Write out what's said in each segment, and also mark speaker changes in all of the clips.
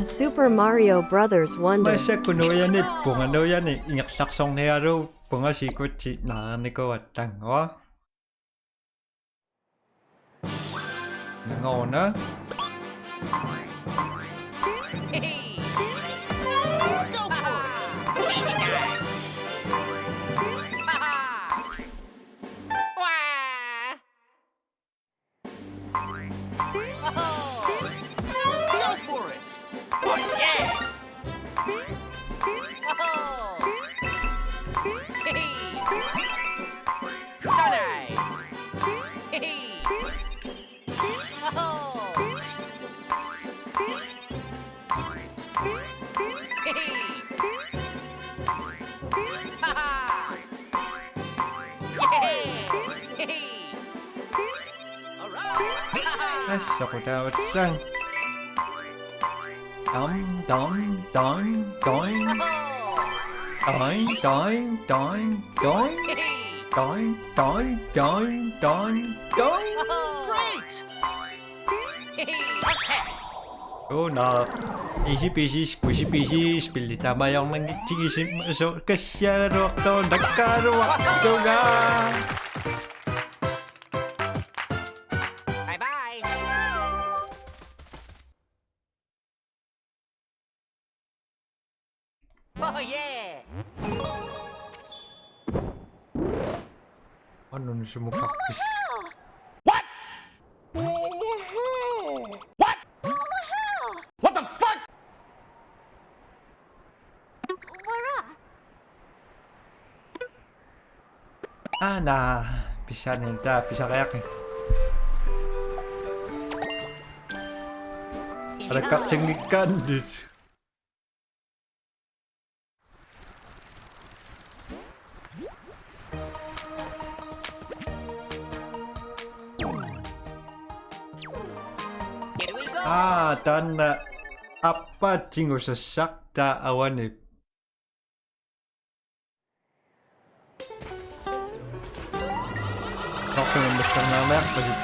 Speaker 1: Super Mario Brothers Wonder.
Speaker 2: Na easy peasy squishy peasy spilli tabayang nangichigisip so kasyaro to nagkaruwa to na.
Speaker 3: Bye bye. Oh yeah.
Speaker 2: Ano na sumukapis?
Speaker 3: What? What? What the fuck?
Speaker 2: Na bisa nenda bisa kayak nih. Ada kacang ikan di.
Speaker 3: Here we go.
Speaker 2: Tanda apa cinggo sesak ta awan nih. Kau besar nama apa sih?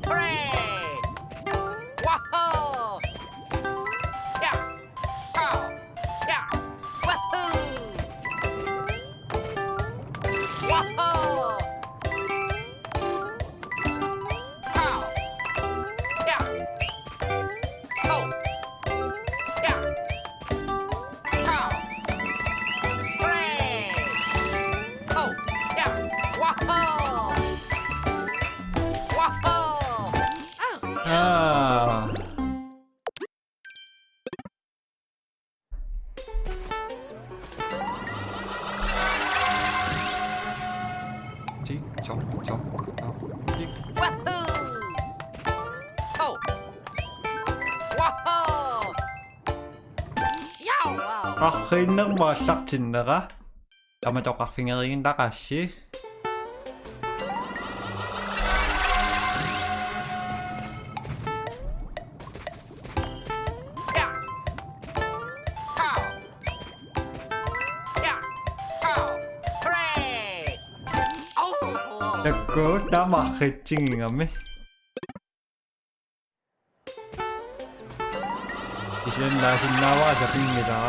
Speaker 3: Hooray! Wahoo! Yeah! Oh! Yeah! Wahoo! Wahoo! Oh! Yeah! Oh! Yeah! Oh! Hooray! Oh! Yeah! Wahoo! Wahoo! Oh!
Speaker 2: Cik cok cok cok cik.
Speaker 3: Wahoo! Oh! Wahoo! Yow! Wow!
Speaker 2: Akin nang masak cinta kah? Kamu cokak fingerin tak kasih.
Speaker 3: Yeah! Pow! Yeah! Pow! Hooray! Oh!
Speaker 2: Aku tak makan cingin kami. Isin nasin nawa sa pingira.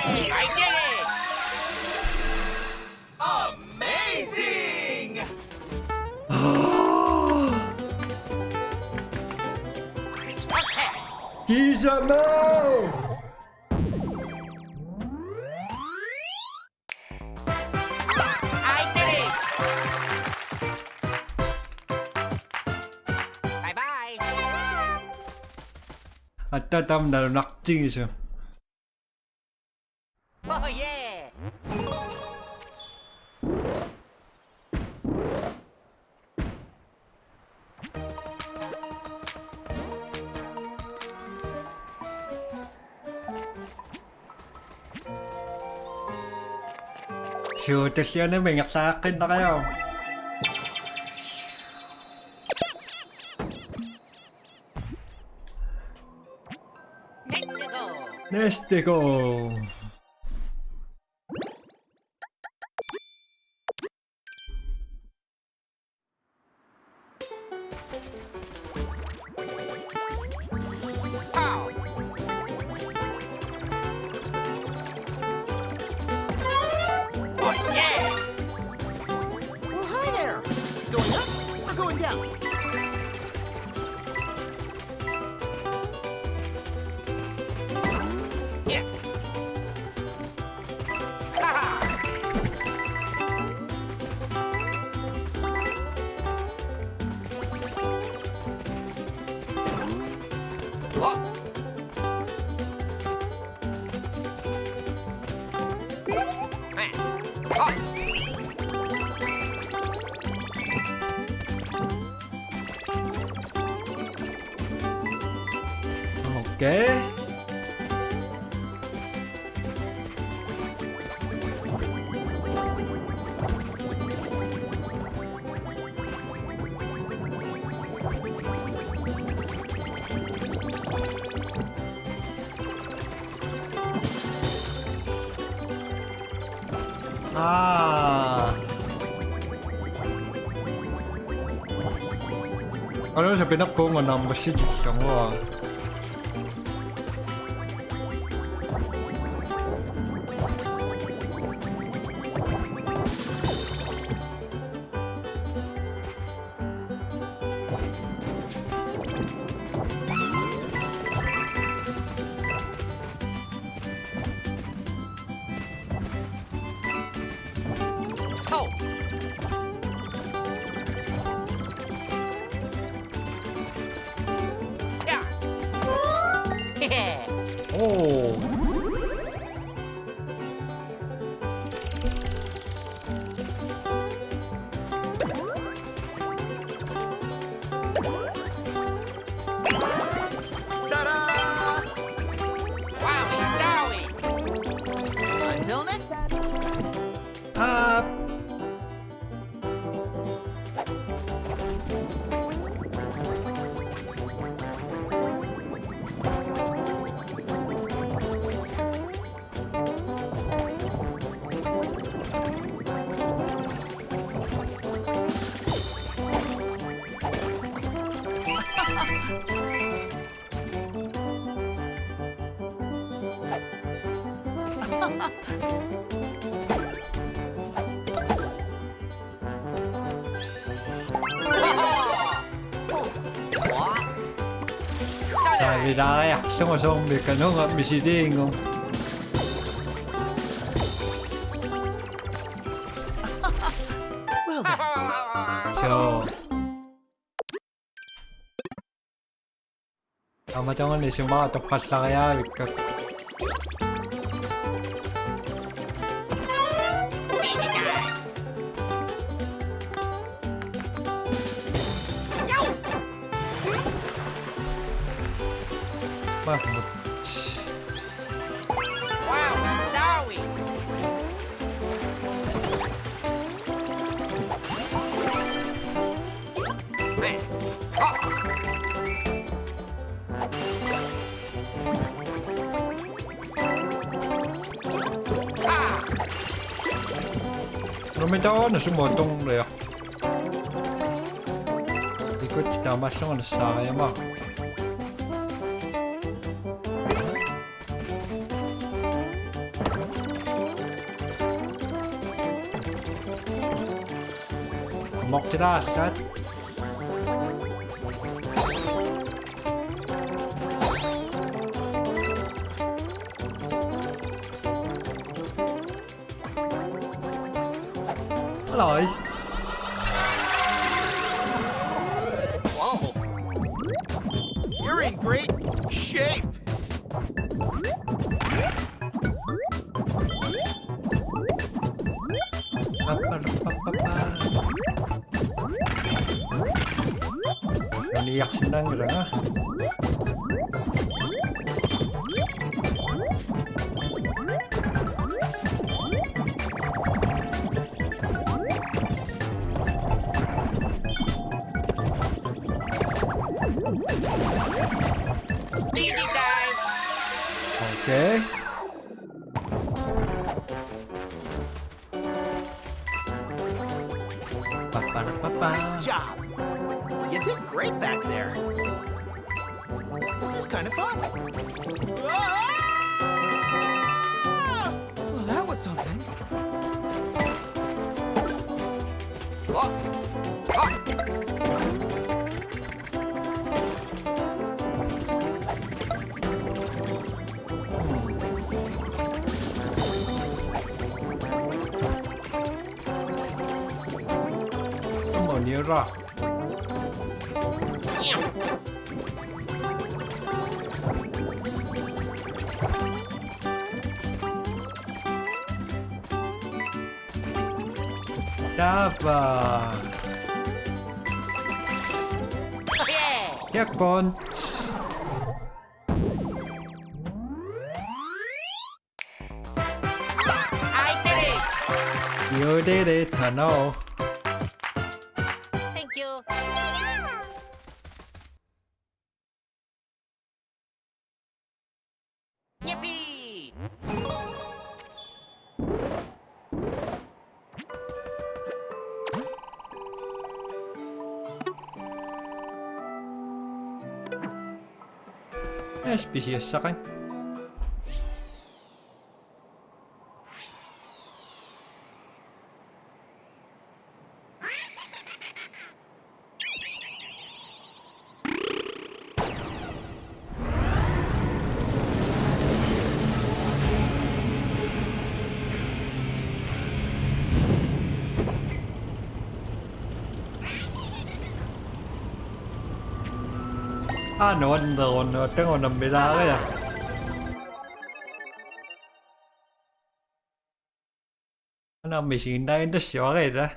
Speaker 3: Hooray! I did it!
Speaker 4: Amazing!
Speaker 2: 기자모!
Speaker 3: I did it! Bye bye!
Speaker 2: 아따담 나는 낙증이죠.
Speaker 3: Oh yeah!
Speaker 2: Shoot siya na may sa akin na kayo.
Speaker 3: Let's go!
Speaker 2: Let's go.
Speaker 3: Pow! Oh yeah!
Speaker 4: Well, hi there. Going up or going down?
Speaker 3: Yeah! Haha! What? Man. Oh.
Speaker 2: 오케이. 아. Ano sa pinako nga number 6 isang wa.
Speaker 3: Oh. Yeah. Yeah.
Speaker 2: 오.
Speaker 4: Ta-da!
Speaker 3: Wowie zowie.
Speaker 4: Until next time.
Speaker 2: 아. Sabi na kaya, zombie ka nung at misiding.
Speaker 4: Well then.
Speaker 2: So. 아마 정원에 심어가 똑같아야 할까.
Speaker 3: Easy time. Yo.
Speaker 2: 막
Speaker 3: Wowie zowie. Man. Oh. Ah.
Speaker 2: Rumitaon na sumotong reak. Ikut kita masuk na saya mah. 먹질 않았어. Rồi.
Speaker 4: Whoa. You're in great shape.
Speaker 2: Naniyak si Nangra nga.
Speaker 3: Easy time.
Speaker 2: Okay.
Speaker 4: Nice job. You did great back there. This is kind of fun. Ah! Well, that was something.
Speaker 3: Oh. Oh.
Speaker 2: Mira. Dava.
Speaker 3: Oh, yeah.
Speaker 2: Checkpoint.
Speaker 3: I did it.
Speaker 2: You did it, I know.
Speaker 3: Thank you. Yippee!
Speaker 2: Species sa akin. Ano, tengo nambila kaya. Ano, may sinda yung dasyo kaya.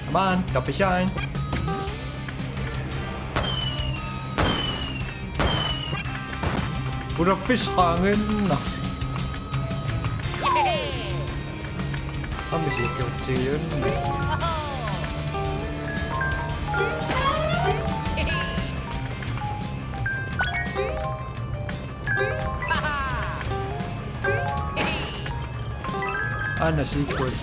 Speaker 2: Come on, copy shine. Pura fish hangin na. Kami sih kecil. Ana sikot.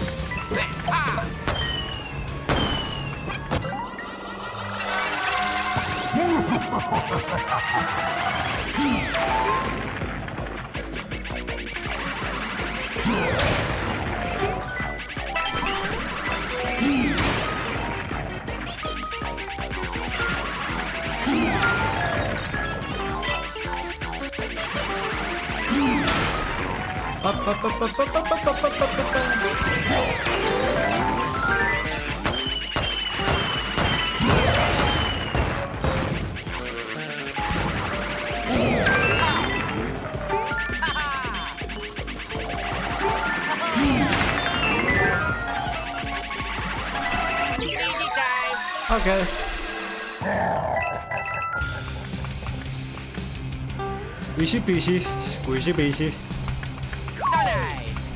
Speaker 3: Easy time.
Speaker 2: Okay. Easy peasy, squeezy peasy.
Speaker 3: So nice.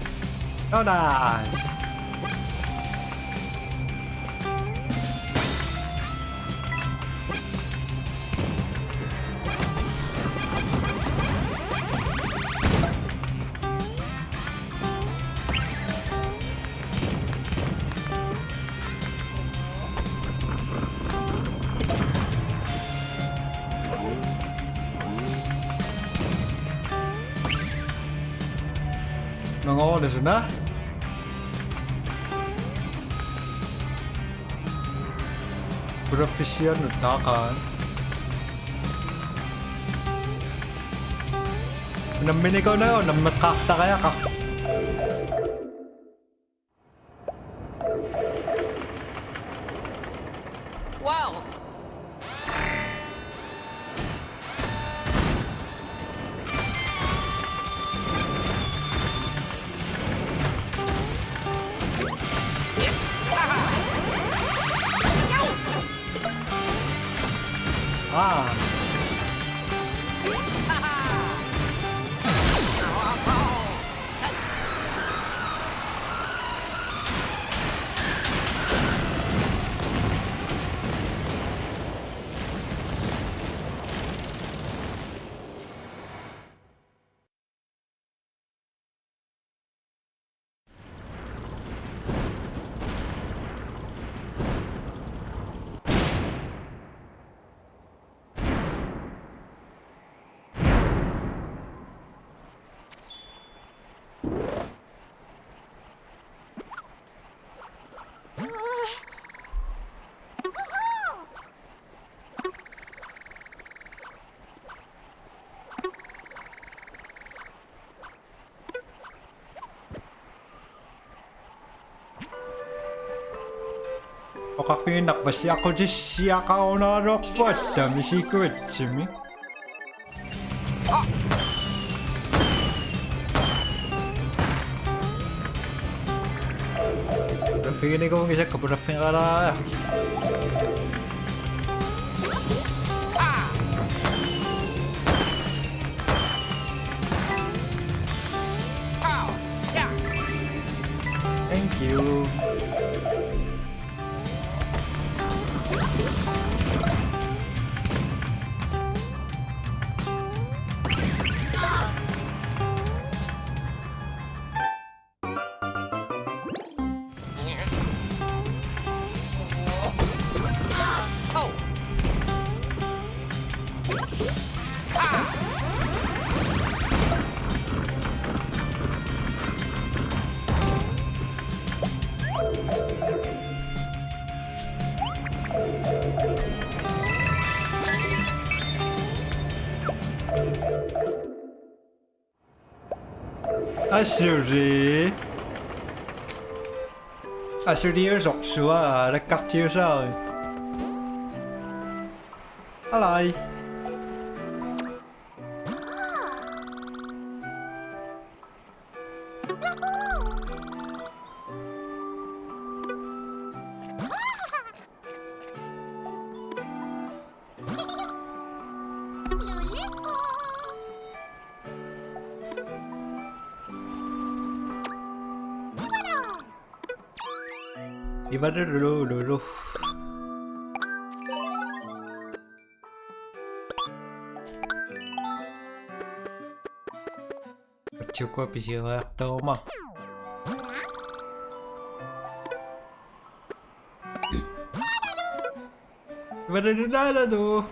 Speaker 2: Oh, nice. Ngonですな. Profesyon nagtakan. Namin ikaw na yun, namakakta kaya ka.
Speaker 3: Wow.
Speaker 2: Ah, Okapinak ba siya ko siya ka onarok po sa misikot simi? Feeling ko isa ka pura fingara.
Speaker 3: Oh, yeah.
Speaker 2: Thank you.
Speaker 3: Oh. Ah.
Speaker 2: Asuri. Asuri er soksua, det kaktier sa. Hallai. Iba dulu. Cukup isi waktu mah. Iba dulu tuh.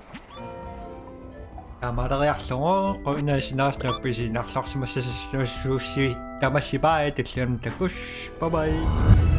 Speaker 2: Tamaleriarlungu qoinaasinaartaappi sinarlorsimassassuussi tamassipaa tilliam takush. Bye bye.